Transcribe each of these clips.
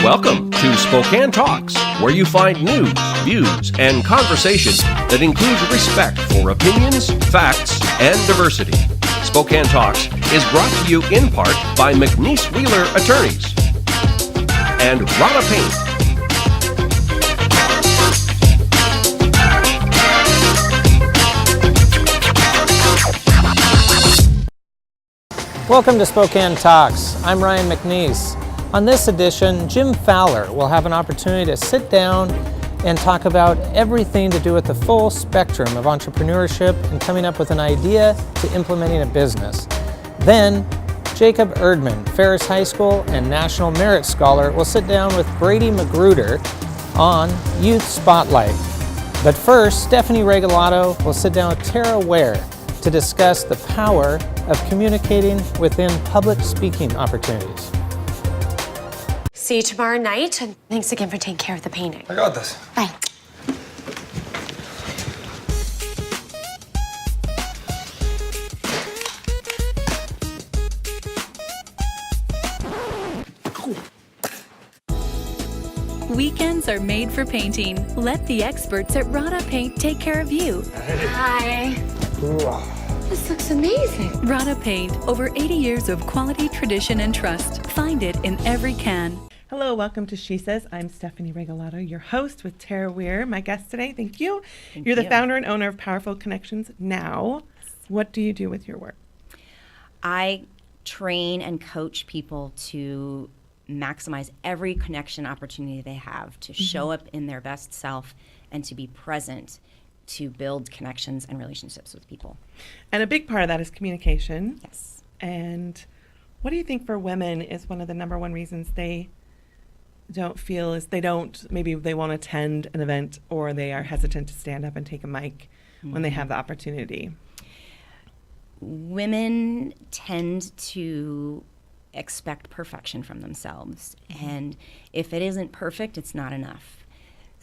Welcome to Spokane Talks, where you find news, views, and conversation that includes respect for opinions, facts, and diversity. Spokane Talks is brought to you in part by McNeese Wheeler Attorneys and Rana Paint. Welcome to Spokane Talks. I'm Ryan McNeese. On this edition, Jim Fowler will have an opportunity to sit down and talk about everything to do with the full spectrum of entrepreneurship and coming up with an idea to implementing a business. Then, Jacob Erdman, Ferris High School and National Merit Scholar, will sit down with Brady Magruder on Youth Spotlight. But first, Stephanie Regalato will sit down with Tara Ware to discuss the power of communicating within public speaking opportunities. See you tomorrow night, and thanks again for taking care of the painting. I got this. Bye. Weekends are made for painting. Let the experts at Rana Paint take care of you. Hi. This looks amazing. Rana Paint, over 80 years of quality, tradition, and trust. Find it in every can. Hello, welcome to She Says. I'm Stephanie Regalato, your host with Tara Ware, my guest today. Thank you. You're the founder and owner of Powerful Connections Now. What do you do with your work? I train and coach people to maximize every connection opportunity they have, to show up in their best self and to be present to build connections and relationships with people. And a big part of that is communication. Yes. And what do you think for women is one of the number one reasons they don't feel is maybe they won't attend an event or they are hesitant to stand up and take a mic when they have the opportunity? Women tend to expect perfection from themselves. And if it isn't perfect, it's not enough.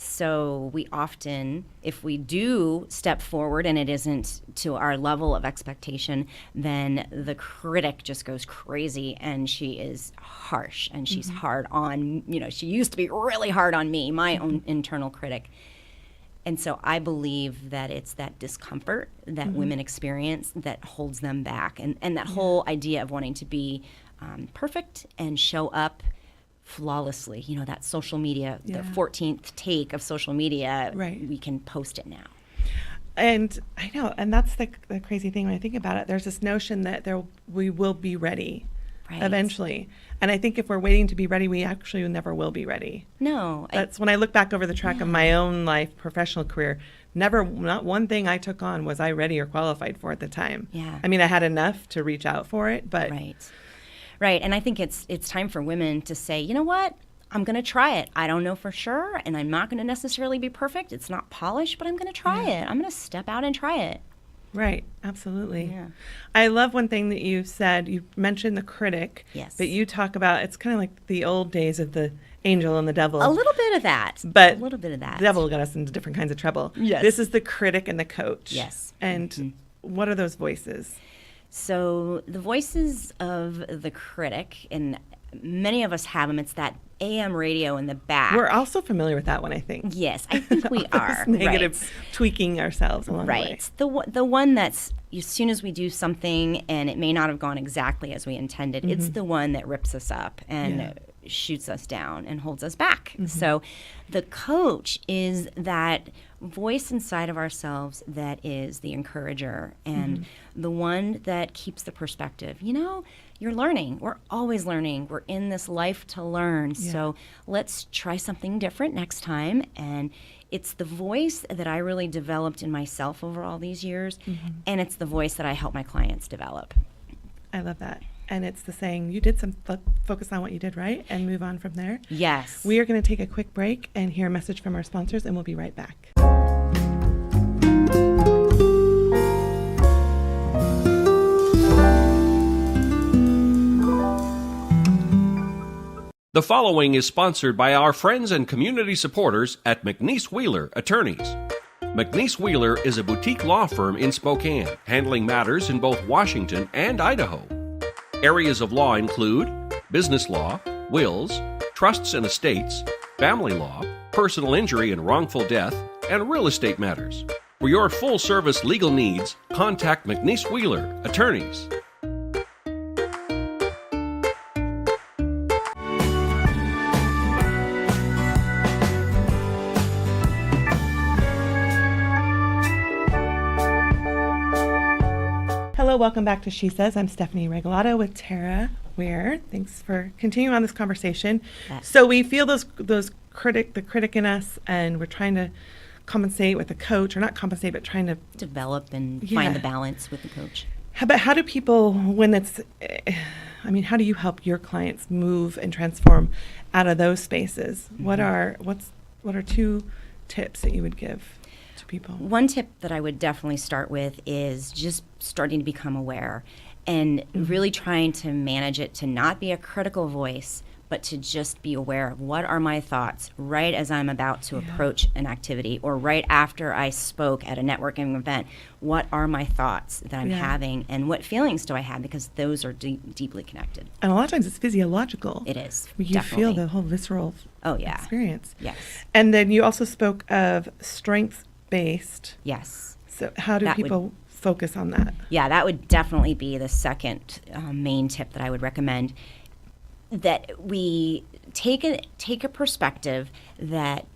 So we often, if we do step forward and it isn't to our level of expectation, then the critic just goes crazy and she is harsh and she's hard on, she used to be really hard on me, my own internal critic. And so I believe that it's that discomfort that women experience that holds them back. And that whole idea of wanting to be perfect and show up flawlessly, that social media, the 14th take of social media, we can post it now. And I know, and that's the crazy thing when I think about it. There's this notion that we will be ready eventually. And I think if we're waiting to be ready, we actually never will be ready. No. That's when I look back over the track of my own life, professional career, not one thing I took on was I ready or qualified for at the time. Yeah. I mean, I had enough to reach out for it, but... Right, and I think it's time for women to say, you know what, I'm going to try it. I don't know for sure, and I'm not going to necessarily be perfect. It's not polished, but I'm going to try it. I'm going to step out and try it. Right, absolutely. Yeah. I love one thing that you said. You mentioned the critic. Yes. But you talk about, it's kind of like the old days of the angel and the devil. A little bit of that. But a little bit of that. The devil got us into different kinds of trouble. Yes. This is the critic and the coach. Yes. And what are those voices? So the voices of the critic, and many of us have them, it's that AM radio in the back. We're also familiar with that one, I think. Yes, I think we are. Negative tweaking ourselves along the way. The one that's, as soon as we do something and it may not have gone exactly as we intended, it's the one that rips us up and shoots us down and holds us back. So the coach is that voice inside of ourselves that is the encourager and the one that keeps the perspective. You're learning. We're always learning. We're in this life to learn. So let's try something different next time. And it's the voice that I really developed in myself over all these years, and it's the voice that I help my clients develop. I love that. And it's the saying, you did focus on what you did right and move on from there. Yes. We are going to take a quick break and hear a message from our sponsors, and we'll be right back. The following is sponsored by our friends and community supporters at McNeese Wheeler Attorneys. McNeese Wheeler is a boutique law firm in Spokane, handling matters in both Washington and Idaho. Areas of law include business law, wills, trusts and estates, family law, personal injury and wrongful death, and real estate matters. For your full-service legal needs, contact McNeese Wheeler, attorneys. Hello, welcome back to She Says. I'm Stephanie Regalado with Tara Ware. Thanks for continuing on this conversation. Yes. So we feel the critic in us, and we're trying to compensate with a coach, or not compensate, but trying to Develop and Yeah. find the balance with the coach. How do people, how do you help your clients move and transform out of those spaces? What are two tips that you would give to people? One tip that I would definitely start with is just starting to become aware and really trying to manage it to not be a critical voice, but to just be aware of what are my thoughts right as I'm about to approach an activity, or right after I spoke at a networking event. What are my thoughts that I'm having, and what feelings do I have? Because those are deeply connected. And a lot of times it's physiological. It is. You definitely. feel the whole visceral experience. Yes. And then you also spoke of strengths-based. Yes. So how do That would- people focus on that? Yeah, that would definitely be the second main tip that I would recommend. That we take a perspective that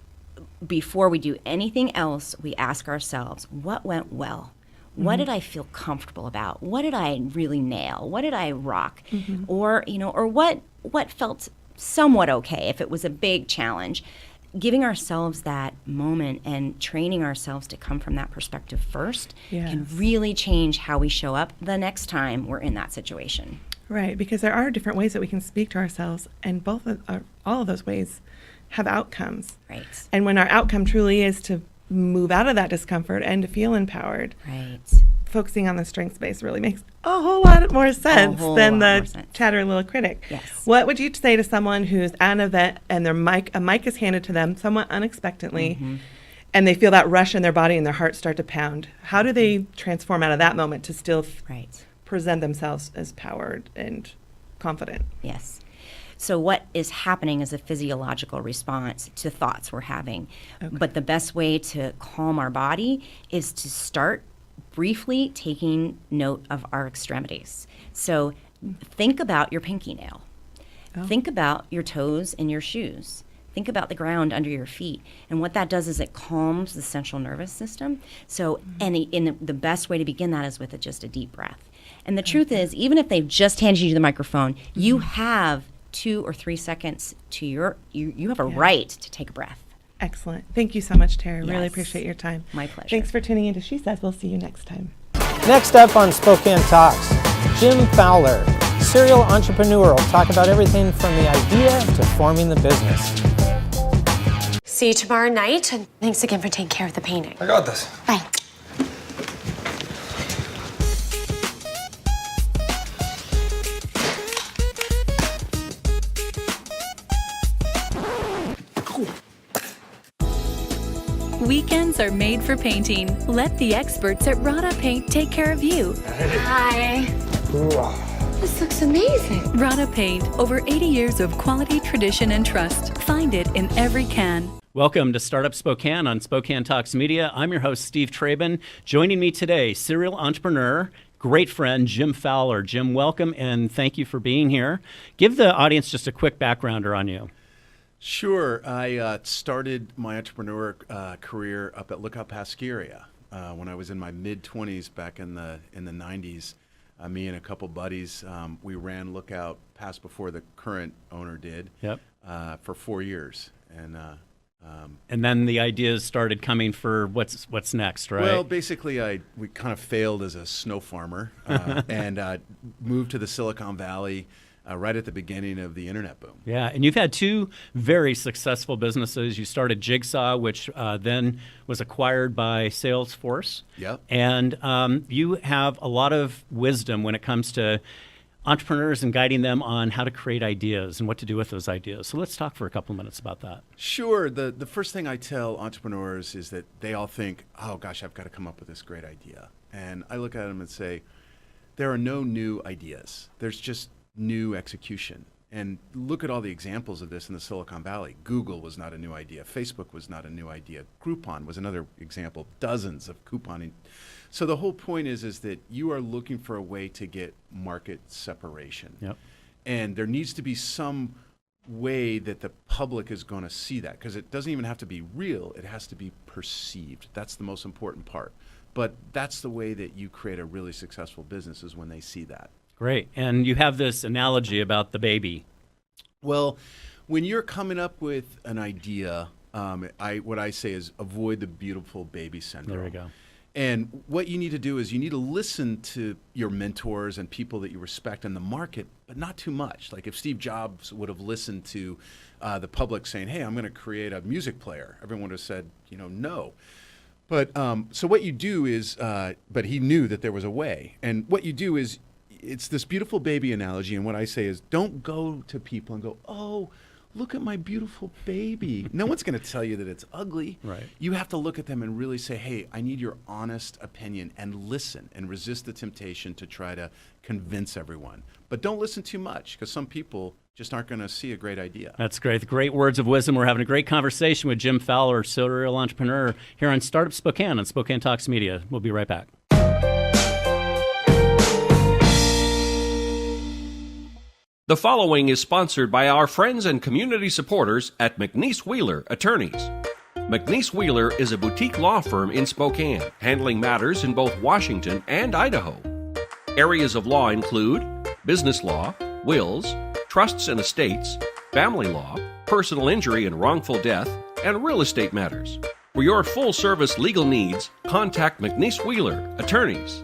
before we do anything else, we ask ourselves, what went well? What did I feel comfortable about? What did I really nail? What did I rock? Or what felt somewhat okay if it was a big challenge? Giving ourselves that moment and training ourselves to come from that perspective first can really change how we show up the next time we're in that situation. Right, because there are different ways that we can speak to ourselves, and all of those ways have outcomes. Right. And when our outcome truly is to move out of that discomfort and to feel empowered, Right. focusing on the strengths base really makes a whole lot more sense than lot more the sense. chattering little critic. Yes. What would you say to someone who's at an event and a mic is handed to them somewhat unexpectedly, and they feel that rush in their body and their heart start to pound? How do they transform out of that moment to still Right. present themselves as powered and confident? Yes. So what is happening is a physiological response to thoughts we're having. But the best way to calm our body is to start briefly taking note of our extremities. So think about your pinky nail. Think about your toes in your shoes. Think about the ground under your feet. And what that does is it calms the central nervous system. So, the best way to begin that is with just a deep breath. And the truth is, even if they've just handed you the microphone, you have 2 or 3 seconds to you have a right to take a breath. Excellent. Thank you so much, Tara. Really Yes. appreciate your time. My pleasure. Thanks for tuning in to She Says. We'll see you next time. Next up on Spokane Talks, Jim Fowler, serial entrepreneur, will talk about everything from the idea to forming the business. See you tomorrow night, and thanks again for taking care of the painting. I got this. Bye. Weekends are made for painting. Let the experts at Rada Paint take care of you. Hi. This looks amazing. Rada Paint, over 80 years of quality, tradition, and trust. Find it in every can. Welcome to Startup Spokane on Spokane Talks Media. I'm your host, Steve Traben. Joining me today, serial entrepreneur, great friend, Jim Fowler. Jim, welcome, and thank you for being here. Give the audience just a quick backgrounder on you. Sure. I started my entrepreneur career up at Lookout Pass Ski Area when I was in my mid-20s back in the 90s. Me and a couple buddies, we ran Lookout Pass before the current owner did. Yep. For 4 years. And then the ideas started coming for what's next, right? Well, basically, we kind of failed as a snow farmer and moved to the Silicon Valley right at the beginning of the internet boom. Yeah, and you've had 2 very successful businesses. You started Jigsaw, which then was acquired by Salesforce. Yep. And you have a lot of wisdom when it comes to entrepreneurs and guiding them on how to create ideas and what to do with those ideas. So let's talk for a couple of minutes about that. Sure. The first thing I tell entrepreneurs is that they all think, oh, gosh, I've got to come up with this great idea. And I look at them and say, there are no new ideas. There's just new execution. And look at all the examples of this in the Silicon Valley. Google was not a new idea. Facebook was not a new idea. Groupon was another example. Dozens of couponing. So the whole point is that you are looking for a way to get market separation. Yep. And there needs to be some way that the public is going to see that, because it doesn't even have to be real. It has to be perceived. That's the most important part. But that's the way that you create a really successful business, is when they see that. Great. And you have this analogy about the baby. Well, when you're coming up with an idea, what I say is avoid the beautiful baby syndrome. There we go. And what you need to do is you need to listen to your mentors and people that you respect in the market, but not too much. Like if Steve Jobs would have listened to the public saying, hey, I'm going to create a music player, everyone would have said, no. But so what you do is, but he knew that there was a way. And what you do is, it's this beautiful baby analogy. And what I say is, don't go to people and go, oh, look at my beautiful baby. No one's going to tell you that it's ugly. Right. You have to look at them and really say, hey, I need your honest opinion, and listen and resist the temptation to try to convince everyone. But don't listen too much, because some people just aren't going to see a great idea. That's great. Great words of wisdom. We're having a great conversation with Jim Fowler, serial entrepreneur, here on Startup Spokane on Spokane Talks Media. We'll be right back. The following is sponsored by our friends and community supporters at McNeese Wheeler Attorneys. McNeese Wheeler is a boutique law firm in Spokane, handling matters in both Washington and Idaho. Areas of law include business law, wills, trusts and estates, family law, personal injury and wrongful death, and real estate matters. For your full-service legal needs, contact McNeese Wheeler Attorneys.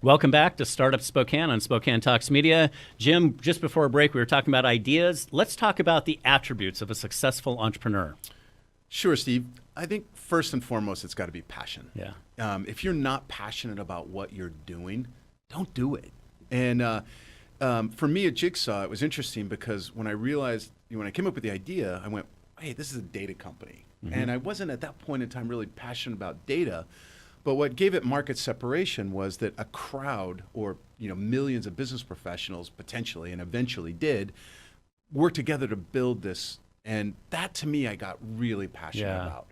Welcome back to Startup Spokane on Spokane Talks Media. Jim, just before a break, we were talking about ideas. Let's talk about the attributes of a successful entrepreneur. Sure, Steve. I think first and foremost, it's got to be passion. Yeah. If you're not passionate about what you're doing, don't do it. And for me at Jigsaw, it was interesting because when I realized, when I came up with the idea, I went, hey, this is a data company. Mm-hmm. And I wasn't at that point in time really passionate about data. But what gave it market separation was that a crowd, or millions of business professionals potentially, and eventually did, work together to build this. And that, to me, I got really passionate about.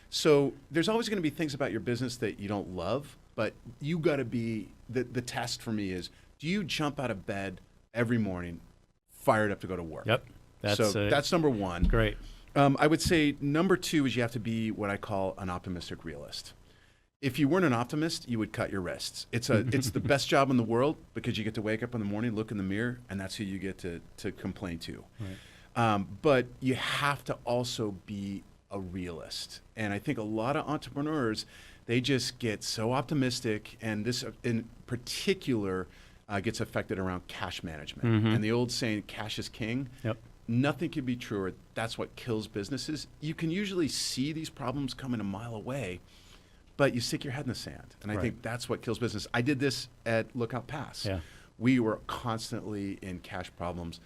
So there's always going to be things about your business that you don't love, but you got to be, the test for me is, do you jump out of bed every morning fired up to go to work? Yep. That's number one. Great. I would say number two is you have to be what I call an optimistic realist. If you weren't an optimist, you would cut your wrists. It's the best job in the world, because you get to wake up in the morning, look in the mirror, and that's who you get to complain to. Right. But you have to also be a realist. And I think a lot of entrepreneurs, they just get so optimistic, and this in particular gets affected around cash management. Mm-hmm. And the old saying, cash is king. Yep. Nothing could be truer. That's what kills businesses. You can usually see these problems coming a mile away, but you stick your head in the sand. And I think that's what kills business. I did this at Lookout Pass. Yeah. We were constantly in cash problems.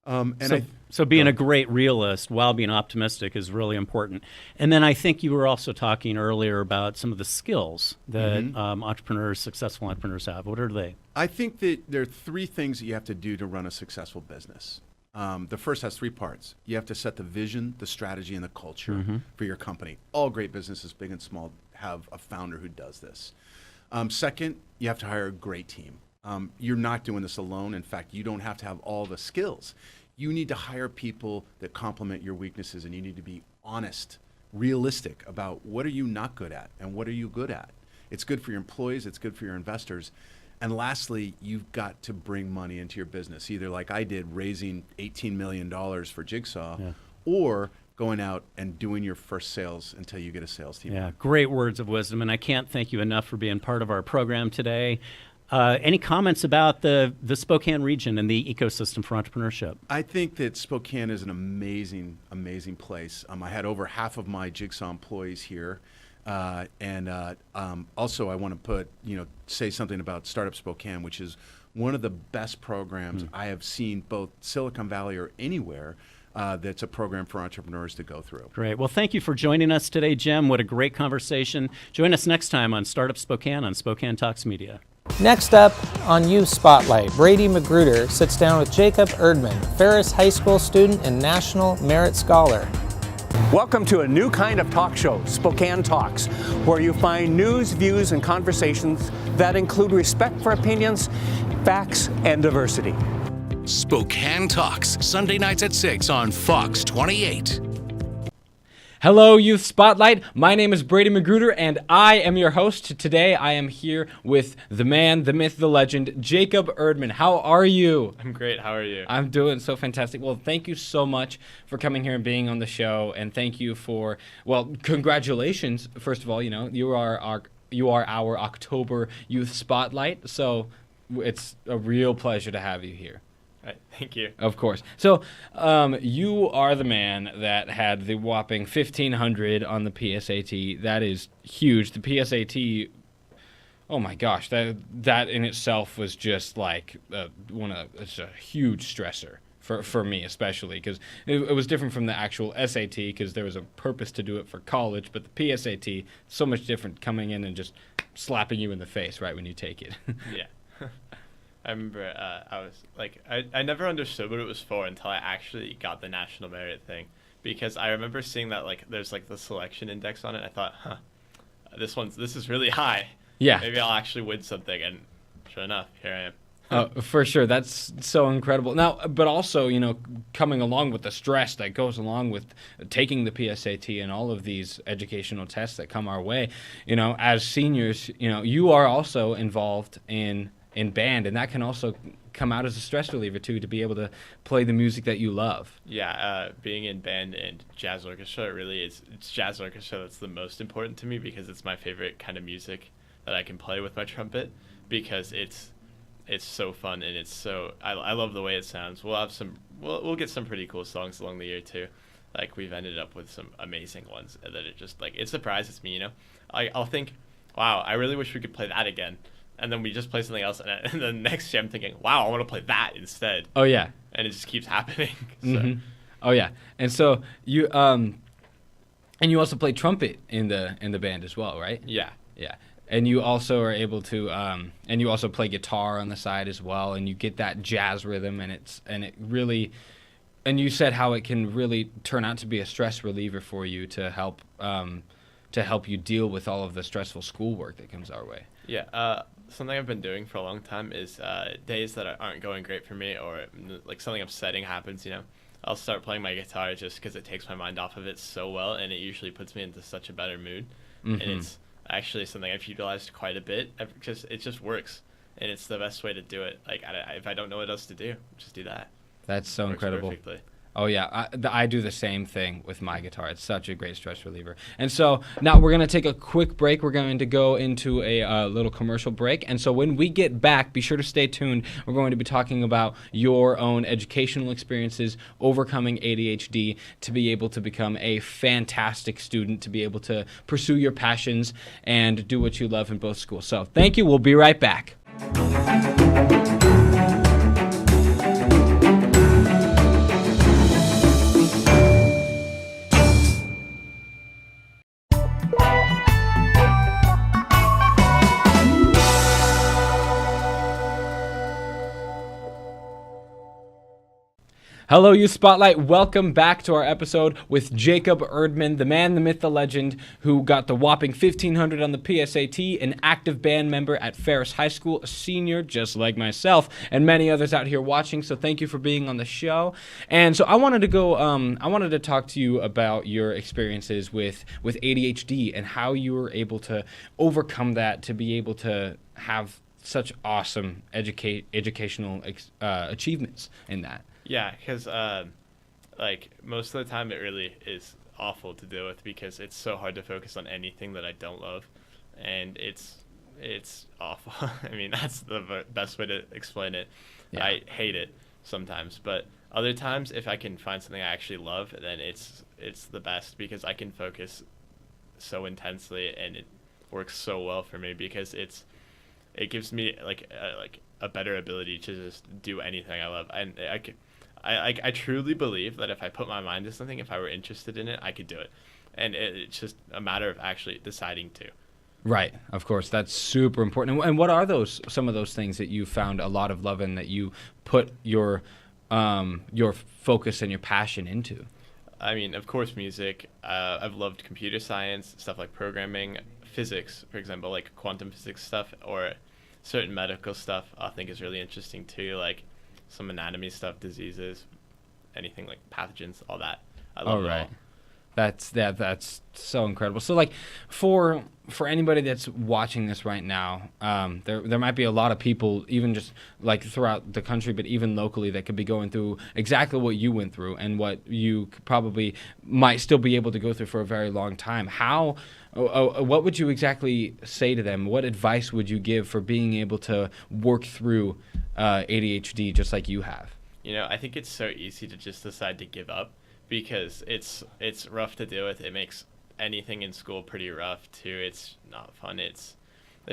So being a great realist while being optimistic is really important. And then I think you were also talking earlier about some of the skills that successful entrepreneurs have. What are they? I think that there are three things that you have to do to run a successful business. The first has three parts. You have to set the vision, the strategy, and the culture for your company. All great businesses, big and small, have a founder who does this. Second, you have to hire a great team. You're not doing this alone. In fact, you don't have to have all the skills. You need to hire people that complement your weaknesses, and you need to be honest, realistic about what are you not good at and what are you good at. It's good for your employees. It's good for your investors. And lastly, you've got to bring money into your business, either like I did, raising $18 million for Jigsaw, or going out and doing your first sales until you get a sales team. Yeah, great words of wisdom, and I can't thank you enough for being part of our program today. Any comments about the Spokane region and the ecosystem for entrepreneurship? I think that Spokane is an amazing, amazing place. I had over half of my Jigsaw employees here. Also, I want to say something about Startup Spokane, which is one of the best programs I have seen, both Silicon Valley or anywhere. That's a program for entrepreneurs to go through. Great. Well, thank you for joining us today, Jim. What a great conversation. Join us next time on Startup Spokane on Spokane Talks Media. Next up on Youth Spotlight, Brady Magruder sits down with Jacob Erdman, Ferris High School student and National Merit Scholar. Welcome to a new kind of talk show, Spokane Talks, where you find news, views, and conversations that include respect for opinions, facts, and diversity. Spokane Talks, Sunday nights at 6 on Fox 28. Hello, Youth Spotlight. My name is Brady Magruder, and I am your host. Today, I am here with the man, the myth, the legend, Jacob Erdman. How are you? I'm great. How are you? I'm doing so fantastic. Well, thank you so much for coming here and being on the show, and thank you for, congratulations. First of all, you are our October Youth Spotlight, so it's a real pleasure to have you here. Right, thank you. Of course. So, you are the man that had the whopping 1,500 on the PSAT. That is huge. The PSAT, oh my gosh, that in itself was just like it's a huge stressor for me, especially because it was different from the actual SAT because there was a purpose to do it for college, but the PSAT, so much different, coming in and just slapping you in the face right when you take it. Yeah. I remember I was like, I never understood what it was for until I actually got the national merit thing, because I remember seeing that there's the selection index on it. I thought, this is really high. Yeah. Maybe I'll actually win something, and sure enough, here I am. For sure. That's so incredible. Now, but also, coming along with the stress that goes along with taking the PSAT and all of these educational tests that come our way, as seniors, you are also involved in band, and that can also come out as a stress reliever too, to be able to play the music that you love. Yeah, being in band and jazz orchestra, it really is. It's jazz orchestra that's the most important to me, because it's my favorite kind of music that I can play with my trumpet, because it's so fun, and it's so I love the way it sounds. We'll get some pretty cool songs along the year too. We've ended up with some amazing ones that it just it surprises me. I'll think, wow, I really wish we could play that again. And then we just play something else, and then next year I'm thinking, wow, I want to play that instead. Oh yeah. And it just keeps happening. So. Mm-hmm. Oh yeah. And so you you also play trumpet in the band as well, right? Yeah. Yeah. And you also are able to and you also play guitar on the side as well, and you get that jazz rhythm, and it really, and you said how it can really turn out to be a stress reliever for you to help you deal with all of the stressful schoolwork that comes our way. Yeah. Something I've been doing for a long time is days that aren't going great for me, or something upsetting happens, I'll start playing my guitar just because it takes my mind off of it so well, and it usually puts me into such a better mood. Mm-hmm. And it's actually something I've utilized quite a bit, because it just works, and it's the best way to do it. If I don't know what else to do, just do that. That's so incredible. Perfectly. Oh yeah, I do the same thing with my guitar. It's such a great stress reliever. And so now we're going to take a quick break. We're going to go into a little commercial break. And so when we get back, be sure to stay tuned. We're going to be talking about your own educational experiences, overcoming ADHD, to be able to become a fantastic student, to be able to pursue your passions and do what you love in both schools. So thank you. We'll be right back. Hello, Youth Spotlight. Welcome back to our episode with Jacob Erdman, the man, the myth, the legend, who got the whopping 1,500 on the PSAT, an active band member at Ferris High School, a senior just like myself, and many others out here watching. So thank you for being on the show. And so I wanted to talk to you about your experiences with ADHD and how you were able to overcome that, to be able to have such awesome educational achievements in that. Yeah, because most of the time it really is awful to deal with, because it's so hard to focus on anything that I don't love, and it's awful. I mean, that's the best way to explain it. Yeah. I hate it sometimes, but other times if I can find something I actually love, then it's the best, because I can focus so intensely, and it works so well for me because it gives me like a better ability to just do anything I love. And I truly believe that if I put my mind to something, if I were interested in it, I could do it. And it's just a matter of actually deciding to. Right, of course, that's super important. And what are some of those things that you found a lot of love in, that you put your focus and your passion into? I mean, of course, music. I've loved computer science, stuff like programming, physics, for example, like quantum physics stuff, or certain medical stuff I think is really interesting too, like some anatomy stuff, diseases, anything like pathogens, all that. I love it all. That's so incredible. So like for anybody that's watching this right now, there might be a lot of people, even just like throughout the country, but even locally, that could be going through exactly what you went through and what you probably might still be able to go through for a very long time. What would you exactly say to them? What advice would you give for being able to work through ADHD just like you have? I think it's so easy to just decide to give up, because it's rough to deal with. It makes anything in school pretty rough too. It's not fun. It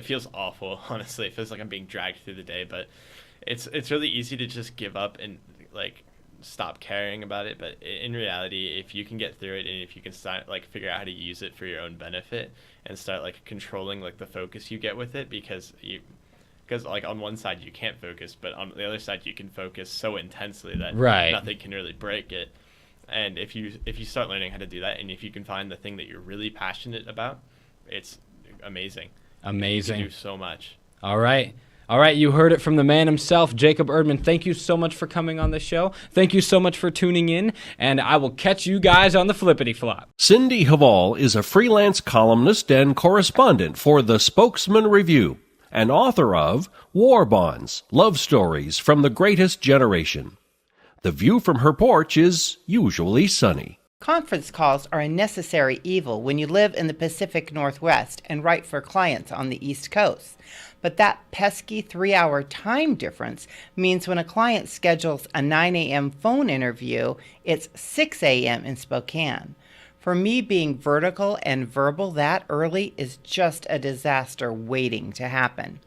feels awful, honestly. It feels like I'm being dragged through the day, but it's really easy to just give up and like stop caring about it. But in reality, if you can get through it, and if you can start like figure out how to use it for your own benefit and start like controlling like the focus you get with it, because like on one side you can't focus, but on the other side you can focus so intensely that nothing can really break it. And if you start learning how to do that, and if you can find the thing that you're really passionate about, it's amazing. Amazing. You can do so much. All right. You heard it from the man himself, Jacob Erdman. Thank you so much for coming on the show. Thank you so much for tuning in, and I will catch you guys on the flippity flop. Cindy Hval is a freelance columnist and correspondent for the Spokesman Review, and author of War Bonds, Love Stories from the Greatest Generation. The view from her porch is usually sunny. Conference calls are a necessary evil when you live in the Pacific Northwest and write for clients on the East Coast. But that pesky 3-hour time difference means when a client schedules a 9 a.m. phone interview, it's 6 a.m. in Spokane. For me, being vertical and verbal that early is just a disaster waiting to happen.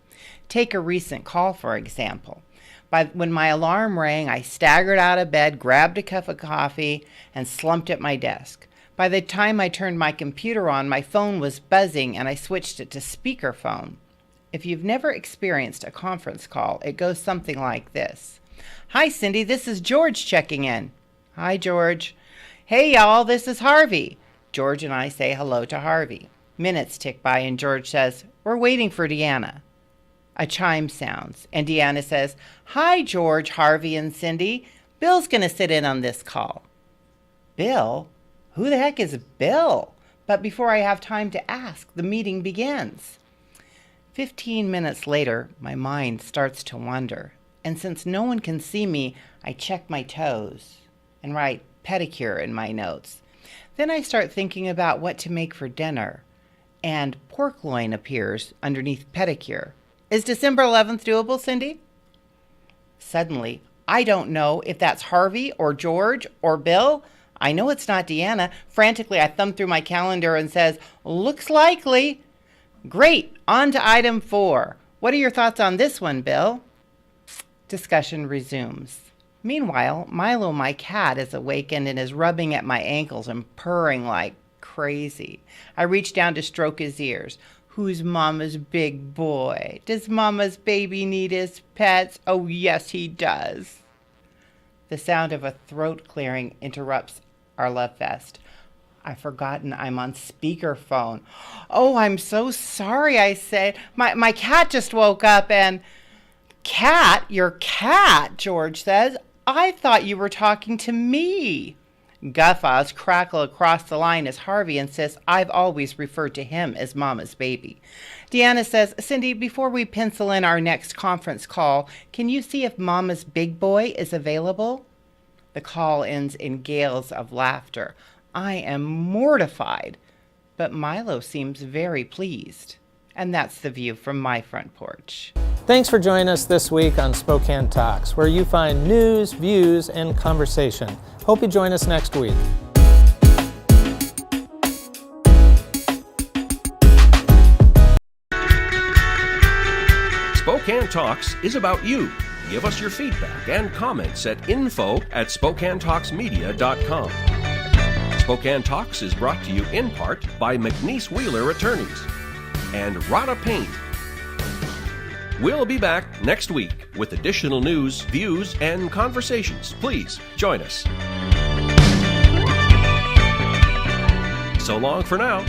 Take a recent call, for example. When my alarm rang, I staggered out of bed, grabbed a cup of coffee, and slumped at my desk. By the time I turned my computer on, my phone was buzzing, and I switched it to speakerphone. If you've never experienced a conference call, it goes something like this. Hi, Cindy, this is George checking in. Hi, George. Hey, y'all, this is Harvey. George and I say hello to Harvey. Minutes tick by, and George says, we're waiting for Deanna. A chime sounds, and Deanna says, Hi, George, Harvey, and Cindy. Bill's going to sit in on this call. Bill? Who the heck is Bill? But before I have time to ask, the meeting begins. 15 minutes later, my mind starts to wander, and since no one can see me, I check my toes and write pedicure in my notes. Then I start thinking about what to make for dinner, and pork loin appears underneath pedicure. Is December 11th doable, Cindy? Suddenly, I don't know if that's Harvey or George or Bill. I know it's not Deanna. Frantically, I thumb through my calendar and says, looks likely. Great, on to item 4. What are your thoughts on this one, Bill? Discussion resumes. Meanwhile, Milo, my cat, is awakened and is rubbing at my ankles and purring like crazy. I reach down to stroke his ears. Who's Mama's big boy? Does Mama's baby need his pets? Oh, yes, he does. The sound of a throat clearing interrupts our love fest. I've forgotten I'm on speakerphone. Oh, I'm so sorry, I say. My cat just woke up and... Cat? Your cat, George says. I thought you were talking to me. Guffaws crackle across the line as Harvey insists I've always referred to him as Mama's baby. Deanna says, Cindy, before we pencil in our next conference call, can you see if Mama's big boy is available? The call ends in gales of laughter. I am mortified, but Milo seems very pleased. And that's the view from my front porch. Thanks for joining us this week on Spokane Talks, where you find news, views, and conversation. Hope you join us next week. Spokane Talks is about you. Give us your feedback and comments at info@SpokaneTalksMedia.com. Spokane Talks is brought to you in part by McNeese Wheeler Attorneys and Rada Paint. We'll be back next week with additional news, views, and conversations. Please join us. So long for now.